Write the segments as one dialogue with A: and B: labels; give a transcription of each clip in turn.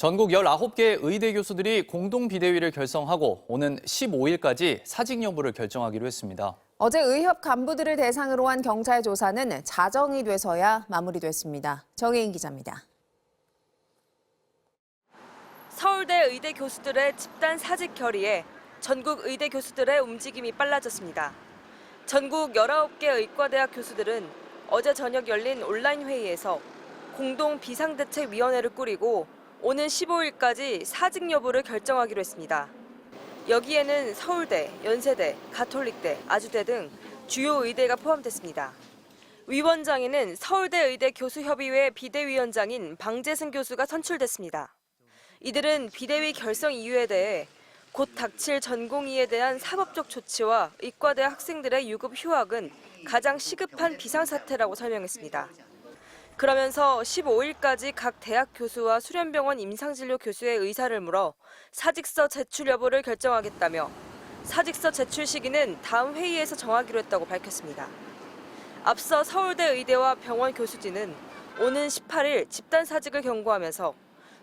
A: 전국 19개 의대 교수들이 공동 비대위를 결성하고 오는 15일까지 사직 여부를 결정하기로 했습니다.
B: 어제 의협 간부들을 대상으로 한 경찰 조사는 자정이 돼서야 마무리됐습니다. 정혜인 기자입니다.
C: 서울대 의대 교수들의 집단 사직 결의에 전국 의대 교수들의 움직임이 빨라졌습니다. 전국 19개 의과대학 교수들은 어제 저녁 열린 온라인 회의에서 공동 비상대책위원회를 꾸리고 오는 15일까지 사직 여부를 결정하기로 했습니다. 여기에는 서울대, 연세대, 가톨릭대, 아주대 등 주요 의대가 포함됐습니다. 위원장에는 서울대 의대 교수협의회 비대위원장인 방재승 교수가 선출됐습니다. 이들은 비대위 결성 이유에 대해 곧 닥칠 전공의에 대한 사법적 조치와 의과대 학생들의 유급 휴학은 가장 시급한 비상사태라고 설명했습니다. 그러면서 15일까지 각 대학 교수와 수련병원 임상진료 교수의 의사를 물어 사직서 제출 여부를 결정하겠다며 사직서 제출 시기는 다음 회의에서 정하기로 했다고 밝혔습니다. 앞서 서울대 의대와 병원 교수진은 오는 18일 집단 사직을 경고하면서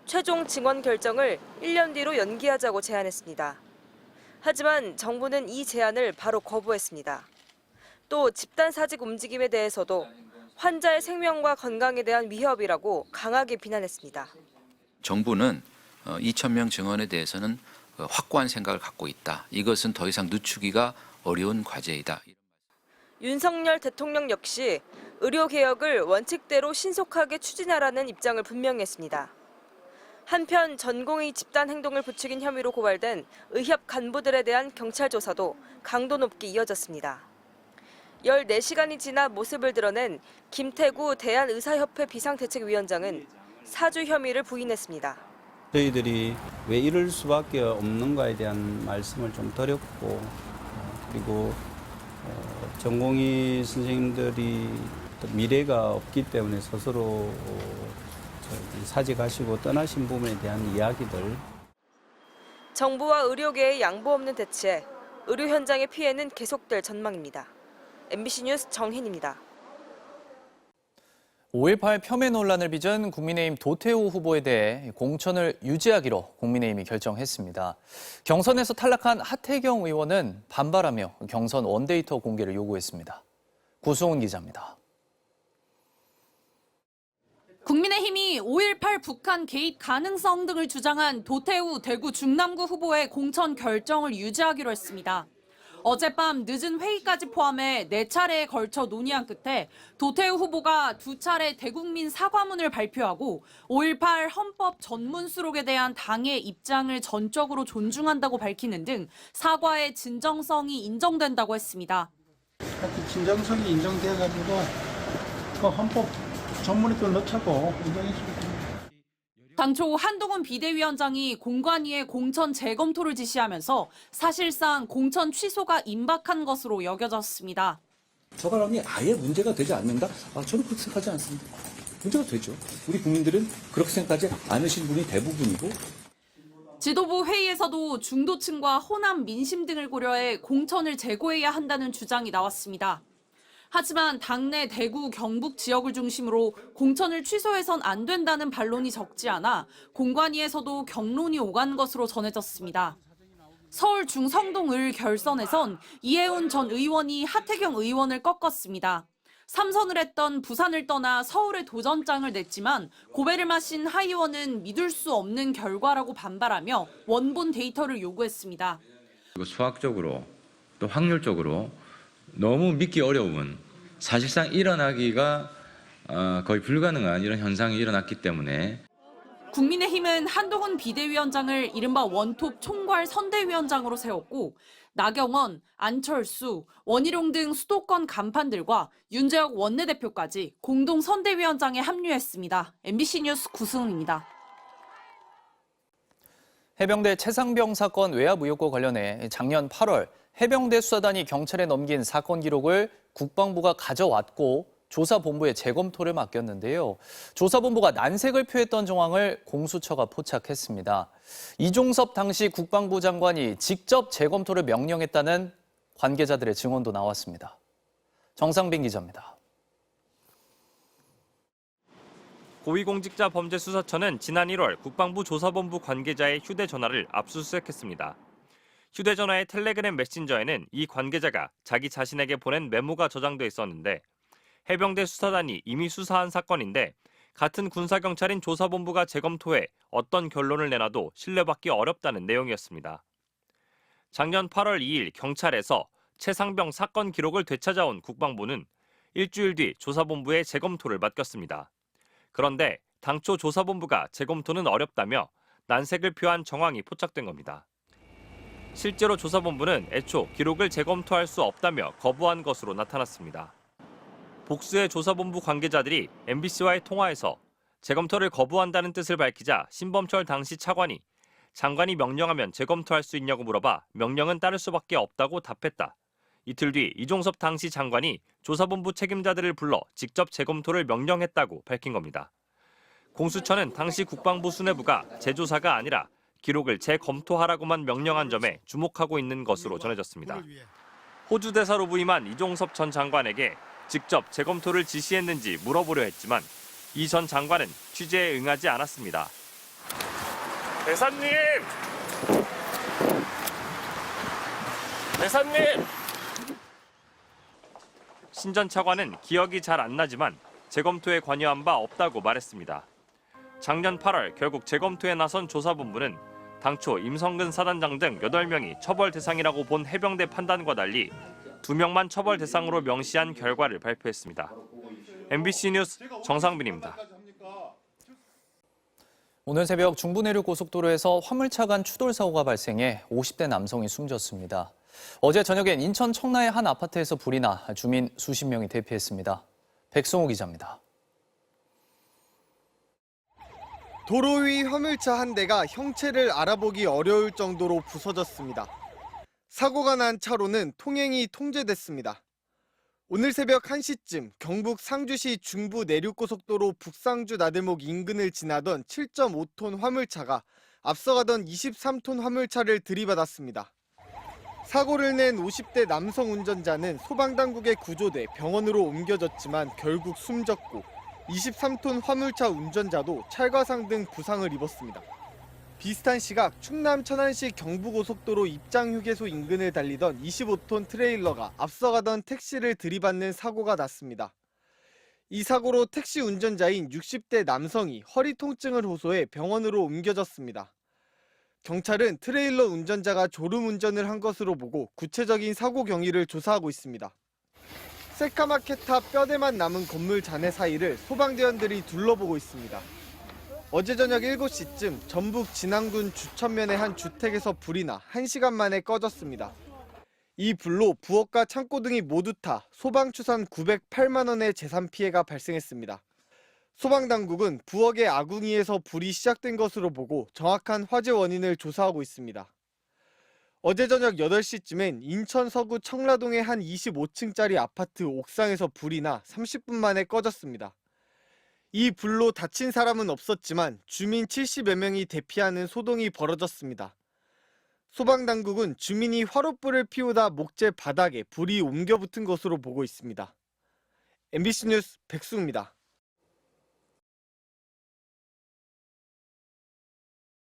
C: 최종 증원 결정을 1년 뒤로 연기하자고 제안했습니다. 하지만 정부는 이 제안을 바로 거부했습니다. 또 집단 사직 움직임에 대해서도 환자의 생명과 건강에 대한 위협이라고 강하게 비난했습니다.
D: 정부는 2,000명 증원에 대해서는 확고한 생각을 갖고 있다. 이것은 더 이상 늦추기가 어려운 과제이다.
C: 윤석열 대통령 역시 의료개혁을 원칙대로 신속하게 추진하라는 입장을 분명히 했습니다. 한편 전공의 집단 행동을 부추긴 혐의로 고발된 의협 간부들에 대한 경찰 조사도 강도 높게 이어졌습니다. 14시간이 지나 모습을 드러낸 김태구 대한의사협회 비상대책위원장은 사주 혐의를 부인했습니다.
E: 저희들이 왜 이럴 수밖에 없는가에 대한 말씀을 좀 드렸고 그리고 전공의 선생님들이 미래가 없기 때문에 스스로 사직하시고 떠나신 부분에 대한 이야기들.
C: 정부와 의료계의 양보 없는 대치에 의료 현장의 피해는 계속될 전망입니다. MBC 뉴스 정혜인입니다.
A: 5.18 폄훼 논란을 빚은 국민의힘 도태우 후보에 대해 공천을 유지하기로 국민의힘이 결정했습니다. 경선에서 탈락한 하태경 의원은 반발하며 경선 원데이터 공개를 요구했습니다. 구수훈 기자입니다.
F: 국민의힘이 5.18 북한 개입 가능성 등을 주장한 도태우 대구 중남구 후보의 공천 결정을 유지하기로 했습니다. 어젯밤 늦은 회의까지 포함해 4차례에 걸쳐 논의한 끝에 도태우 후보가 2차례 대국민 사과문을 발표하고 5.18 헌법 전문 수록에 대한 당의 입장을 전적으로 존중한다고 밝히는 등 사과의 진정성이 인정된다고 했습니다.
G: 진정성이 인정돼가지고 그 헌법 전문에 또 넣자고 인정했습니다.
F: 당초 한동훈 비대위원장이 공관위에 공천 재검토를 지시하면서 사실상 공천 취소가 임박한 것으로 여겨졌습니다.
H: 저 발언이 아예 문제가 되지 않는가? 저는 그렇게 생각하지 않습니다. 문제가 되죠. 우리 국민들은 그렇게 생각하지 않으신 분이 대부분이고.
F: 지도부 회의에서도 중도층과 호남 민심 등을 고려해 공천을 재고해야 한다는 주장이 나왔습니다. 하지만 당내 대구, 경북 지역을 중심으로 공천을 취소해선 안 된다는 반론이 적지 않아 공관위에서도 격론이 오간 것으로 전해졌습니다. 서울 중성동을 결선에선 이해운 전 의원이 하태경 의원을 꺾었습니다. 3선을 했던 부산을 떠나 서울에 도전장을 냈지만 고배를 마신 하 의원은 믿을 수 없는 결과라고 반발하며 원본 데이터를 요구했습니다.
I: 수학적으로 또 확률적으로 너무 믿기 어려운 사실상 일어나기가 거의 불가능한 이런 현상이 일어났기 때문에
F: 국민의힘은 한동훈 비대위원장을 이른바 원톱 총괄 선대위원장으로 세웠고 나경원, 안철수, 원희룡 등 수도권 간판들과 윤재혁 원내대표까지 공동 선대위원장에 합류했습니다. MBC 뉴스 구승훈입니다.
A: 해병대 최상병 사건 외압 의혹과 관련해 작년 8월 해병대 수사단이 경찰에 넘긴 사건 기록을 국방부가 가져왔고 조사본부에 재검토를 맡겼는데요. 조사본부가 난색을 표했던 정황을 공수처가 포착했습니다. 이종섭 당시 국방부 장관이 직접 재검토를 명령했다는 관계자들의 증언도 나왔습니다. 정상빈 기자입니다.
J: 고위공직자범죄수사처는 지난 1월 국방부 조사본부 관계자의 휴대전화를 압수수색했습니다. 휴대전화의 텔레그램 메신저에는 이 관계자가 자기 자신에게 보낸 메모가 저장돼 있었는데 해병대 수사단이 이미 수사한 사건인데 같은 군사경찰인 조사본부가 재검토해 어떤 결론을 내놔도 신뢰받기 어렵다는 내용이었습니다. 작년 8월 2일 경찰에서 최상병 사건 기록을 되찾아온 국방부는 일주일 뒤 조사본부에 재검토를 맡겼습니다. 그런데 당초 조사본부가 재검토는 어렵다며 난색을 표한 정황이 포착된 겁니다. 실제로 조사본부는 애초 기록을 재검토할 수 없다며 거부한 것으로 나타났습니다. 복수의 조사본부 관계자들이 MBC와의 통화에서 재검토를 거부한다는 뜻을 밝히자 신범철 당시 차관이 장관이 명령하면 재검토할 수 있냐고 물어봐 명령은 따를 수밖에 없다고 답했다. 이틀 뒤 이종섭 당시 장관이 조사본부 책임자들을 불러 직접 재검토를 명령했다고 밝힌 겁니다. 공수처는 당시 국방부 수뇌부가 재조사가 아니라 기록을 재검토하라고만 명령한 점에 주목하고 있는 것으로 전해졌습니다. 호주 대사로 부임한 이종섭 전 장관에게 직접 재검토를 지시했는지 물어보려 했지만 이 전 장관은 취재에 응하지 않았습니다.
K: 대사님! 대사님!
J: 신 전 차관은 기억이 잘 안 나지만 재검토에 관여한 바 없다고 말했습니다. 작년 8월 결국 재검토에 나선 조사본부는 당초 임성근 사단장 등 8명이 처벌 대상이라고 본 해병대 판단과 달리 2명만 처벌 대상으로 명시한 결과를 발표했습니다. MBC 뉴스 정상빈입니다.
A: 오늘 새벽 중부내륙고속도로에서 화물차 간 추돌 사고가 발생해 50대 남성이 숨졌습니다. 어제 저녁엔 인천 청라의 한 아파트에서 불이 나 주민 수십 명이 대피했습니다. 백성호 기자입니다.
L: 도로 위 화물차 한 대가 형체를 알아보기 어려울 정도로 부서졌습니다. 사고가 난 차로는 통행이 통제됐습니다. 오늘 새벽 1시쯤 경북 상주시 중부 내륙고속도로 북상주 나들목 인근을 지나던 7.5톤 화물차가 앞서가던 23톤 화물차를 들이받았습니다. 사고를 낸 50대 남성 운전자는 소방당국에 구조돼 병원으로 옮겨졌지만 결국 숨졌고 23톤 화물차 운전자도 찰과상 등 부상을 입었습니다. 비슷한 시각 충남 천안시 경부고속도로 입장휴게소 인근을 달리던 25톤 트레일러가 앞서가던 택시를 들이받는 사고가 났습니다. 이 사고로 택시 운전자인 60대 남성이 허리 통증을 호소해 병원으로 옮겨졌습니다. 경찰은 트레일러 운전자가 졸음운전을 한 것으로 보고 구체적인 사고 경위를 조사하고 있습니다. 새까맣게 타 뼈대만 남은 건물 잔해 사이를 소방대원들이 둘러보고 있습니다. 어제 저녁 7시쯤 전북 진안군 주천면의 한 주택에서 불이 나 1시간 만에 꺼졌습니다. 이 불로 부엌과 창고 등이 모두 타 소방추산 908만 원의 재산 피해가 발생했습니다. 소방당국은 부엌의 아궁이에서 불이 시작된 것으로 보고 정확한 화재 원인을 조사하고 있습니다. 어제 저녁 8시쯤엔 인천 서구 청라동의 한 25층짜리 아파트 옥상에서 불이 나 30분 만에 꺼졌습니다. 이 불로 다친 사람은 없었지만 주민 70여 명이 대피하는 소동이 벌어졌습니다. 소방당국은 주민이 화롯불을 피우다 목재 바닥에 불이 옮겨 붙은 것으로 보고 있습니다. MBC 뉴스 백수입니다.